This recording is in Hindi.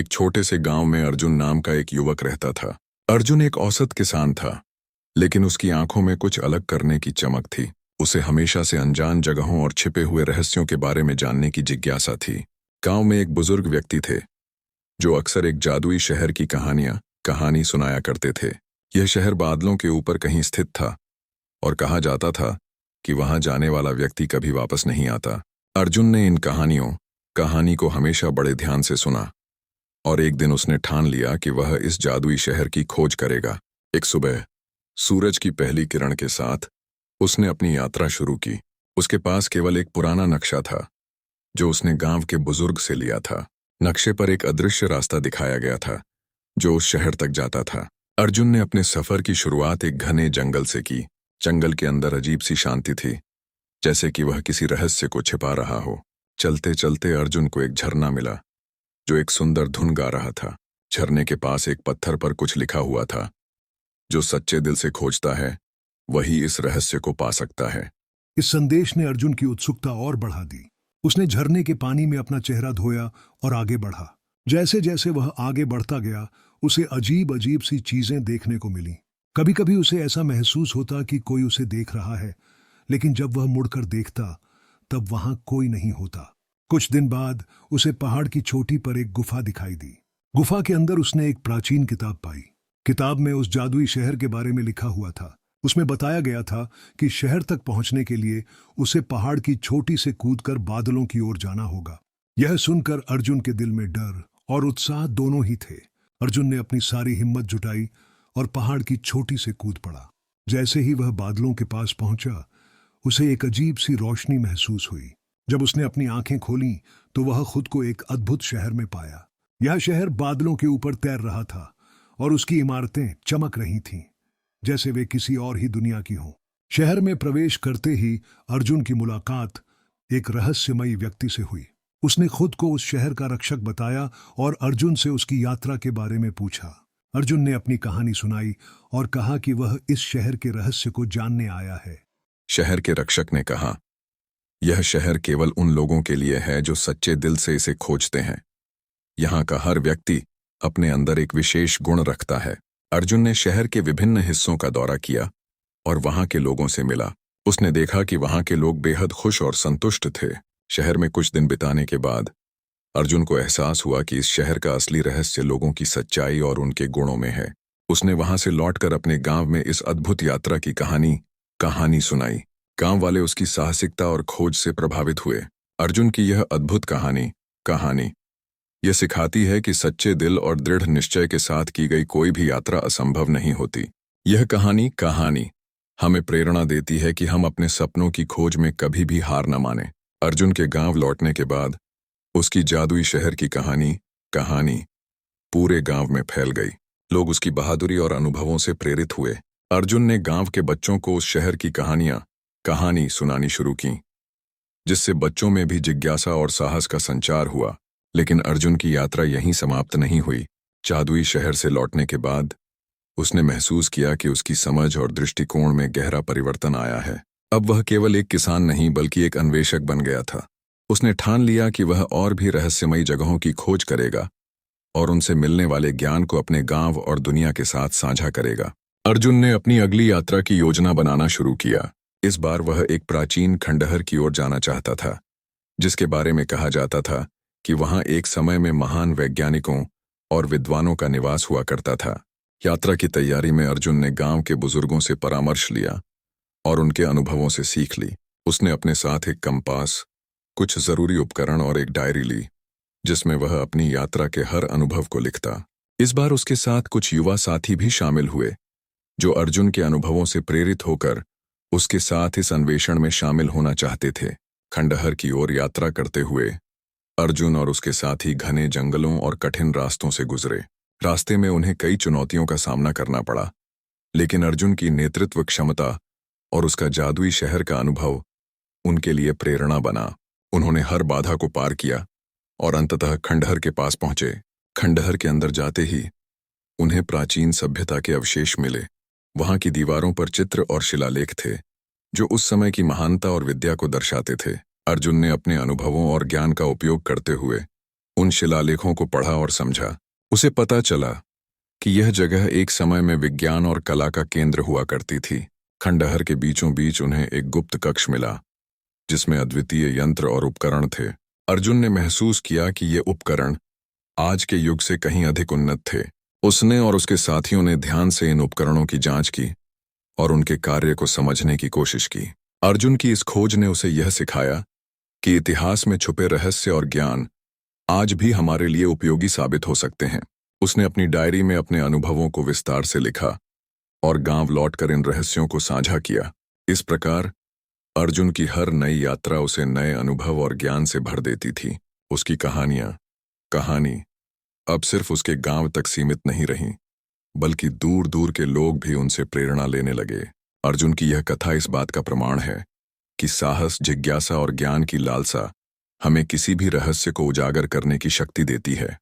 एक छोटे से गांव में अर्जुन नाम का एक युवक रहता था। अर्जुन एक औसत किसान था, लेकिन उसकी आंखों में कुछ अलग करने की चमक थी। उसे हमेशा से अनजान जगहों और छिपे हुए रहस्यों के बारे में जानने की जिज्ञासा थी। गांव में एक बुजुर्ग व्यक्ति थे, जो अक्सर एक जादुई शहर की कहानी सुनाया करते थे। यह शहर बादलों के ऊपर कहीं स्थित था और कहा जाता था कि वहां जाने वाला व्यक्ति कभी वापस नहीं आता। अर्जुन ने इन कहानी को हमेशा बड़े ध्यान से सुना और एक दिन उसने ठान लिया कि वह इस जादुई शहर की खोज करेगा। एक सुबह सूरज की पहली किरण के साथ उसने अपनी यात्रा शुरू की। उसके पास केवल एक पुराना नक्शा था, जो उसने गांव के बुजुर्ग से लिया था। नक्शे पर एक अदृश्य रास्ता दिखाया गया था, जो उस शहर तक जाता था। अर्जुन ने अपने सफर की शुरुआत एक घने जंगल से की। जंगल के अंदर अजीब सी शांति थी, जैसे कि वह किसी रहस्य को छिपा रहा हो। चलते चलते अर्जुन को एक झरना मिला, जो एक सुंदर धुन गा रहा था। झरने के पास एक पत्थर पर कुछ लिखा हुआ था, जो सच्चे दिल से खोजता है वही इस रहस्य को पा सकता है। इस संदेश ने अर्जुन की उत्सुकता और बढ़ा दी। उसने झरने के पानी में अपना चेहरा धोया और आगे बढ़ा। जैसे जैसे वह आगे बढ़ता गया, उसे अजीब अजीब सी चीजें देखने को मिली। कभी कभी उसे ऐसा महसूस होता कि कोई उसे देख रहा है, लेकिन जब वह मुड़कर देखता तब वहां कोई नहीं होता। कुछ दिन बाद उसे पहाड़ की चोटी पर एक गुफा दिखाई दी। गुफा के अंदर उसने एक प्राचीन किताब पाई। किताब में उस जादुई शहर के बारे में लिखा हुआ था। उसमें बताया गया था कि शहर तक पहुंचने के लिए उसे पहाड़ की चोटी से कूदकर बादलों की ओर जाना होगा। यह सुनकर अर्जुन के दिल में डर और उत्साह दोनों ही थे। अर्जुन ने अपनी सारी हिम्मत जुटाई और पहाड़ की चोटी से कूद पड़ा। जैसे ही वह बादलों के पास पहुंचा, उसे एक अजीब सी रोशनी महसूस हुई। जब उसने अपनी आंखें खोलीं, तो वह खुद को एक अद्भुत शहर में पाया। यह शहर बादलों के ऊपर तैर रहा था और उसकी इमारतें चमक रही थीं, जैसे वे किसी और ही दुनिया की हों। शहर में प्रवेश करते ही अर्जुन की मुलाकात एक रहस्यमयी व्यक्ति से हुई। उसने खुद को उस शहर का रक्षक बताया और अर्जुन से उसकी यात्रा के बारे में पूछा। अर्जुन ने अपनी कहानी सुनाई और कहा कि वह इस शहर के रहस्य को जानने आया है। शहर के रक्षक ने कहा, यह शहर केवल उन लोगों के लिए है जो सच्चे दिल से इसे खोजते हैं। यहाँ का हर व्यक्ति अपने अंदर एक विशेष गुण रखता है। अर्जुन ने शहर के विभिन्न हिस्सों का दौरा किया और वहां के लोगों से मिला। उसने देखा कि वहां के लोग बेहद खुश और संतुष्ट थे। शहर में कुछ दिन बिताने के बाद अर्जुन को एहसास हुआ कि इस शहर का असली रहस्य लोगों की सच्चाई और उनके गुणों में है। उसने वहां से लौटकर अपने गांव में इस अद्भुत यात्रा की कहानी सुनाई। गांव वाले उसकी साहसिकता और खोज से प्रभावित हुए। अर्जुन की यह अद्भुत कहानी यह सिखाती है कि सच्चे दिल और दृढ़ निश्चय के साथ की गई कोई भी यात्रा असंभव नहीं होती। यह कहानी हमें प्रेरणा देती है कि हम अपने सपनों की खोज में कभी भी हार न मानें। अर्जुन के गांव लौटने के बाद उसकी जादुई शहर की कहानी पूरे गांव में फैल गई। लोग उसकी बहादुरी और अनुभवों से प्रेरित हुए। अर्जुन ने गांव के बच्चों को उस शहर की कहानी सुनानी शुरू की, जिससे बच्चों में भी जिज्ञासा और साहस का संचार हुआ। लेकिन अर्जुन की यात्रा यहीं समाप्त नहीं हुई। जादुई शहर से लौटने के बाद उसने महसूस किया कि उसकी समझ और दृष्टिकोण में गहरा परिवर्तन आया है। अब वह केवल एक किसान नहीं बल्कि एक अन्वेषक बन गया था। उसने ठान लिया कि वह और भी रहस्यमयी जगहों की खोज करेगा और उनसे मिलने वाले ज्ञान को अपने गांव और दुनिया के साथ साझा करेगा। अर्जुन ने अपनी अगली यात्रा की योजना बनाना शुरू किया। इस बार वह एक प्राचीन खंडहर की ओर जाना चाहता था, जिसके बारे में कहा जाता था कि वहां एक समय में महान वैज्ञानिकों और विद्वानों का निवास हुआ करता था। यात्रा की तैयारी में अर्जुन ने गांव के बुजुर्गों से परामर्श लिया और उनके अनुभवों से सीख ली। उसने अपने साथ एक कंपास, कुछ जरूरी उपकरण और एक डायरी ली, जिसमें वह अपनी यात्रा के हर अनुभव को लिखता। इस बार उसके साथ कुछ युवा साथी भी शामिल हुए, जो अर्जुन के अनुभवों से प्रेरित होकर उसके साथ इस अन्वेषण में शामिल होना चाहते थे। खंडहर की ओर यात्रा करते हुए अर्जुन और उसके साथी घने जंगलों और कठिन रास्तों से गुजरे। रास्ते में उन्हें कई चुनौतियों का सामना करना पड़ा, लेकिन अर्जुन की नेतृत्व क्षमता और उसका जादुई शहर का अनुभव उनके लिए प्रेरणा बना। उन्होंने हर बाधा को पार किया और अंततः खंडहर के पास पहुंचे। खंडहर के अंदर जाते ही उन्हें प्राचीन सभ्यता के अवशेष मिले। वहां की दीवारों पर चित्र और शिलालेख थे, जो उस समय की महानता और विद्या को दर्शाते थे। अर्जुन ने अपने अनुभवों और ज्ञान का उपयोग करते हुए उन शिलालेखों को पढ़ा और समझा। उसे पता चला कि यह जगह एक समय में विज्ञान और कला का केंद्र हुआ करती थी। खंडहर के बीचों बीच उन्हें एक गुप्त कक्ष मिला जिसमें अद्वितीय यंत्र और उपकरण थे। अर्जुन ने महसूस किया कि ये उपकरण आज के युग से कहीं अधिक उन्नत थे। उसने और उसके साथियों ने ध्यान से इन उपकरणों की जांच की और उनके कार्य को समझने की कोशिश की। अर्जुन की इस खोज ने उसे यह सिखाया कि इतिहास में छुपे रहस्य और ज्ञान आज भी हमारे लिए उपयोगी साबित हो सकते हैं। उसने अपनी डायरी में अपने अनुभवों को विस्तार से लिखा और गांव लौटकर इन रहस्यों को साझा किया। इस प्रकार अर्जुन की हर नई यात्रा उसे नए अनुभव और ज्ञान से भर देती थी। उसकी कहानी अब सिर्फ उसके गांव तक सीमित नहीं रहीं, बल्कि दूर दूर के लोग भी उनसे प्रेरणा लेने लगे। अर्जुन की यह कथा इस बात का प्रमाण है कि साहस, जिज्ञासा और ज्ञान की लालसा हमें किसी भी रहस्य को उजागर करने की शक्ति देती है।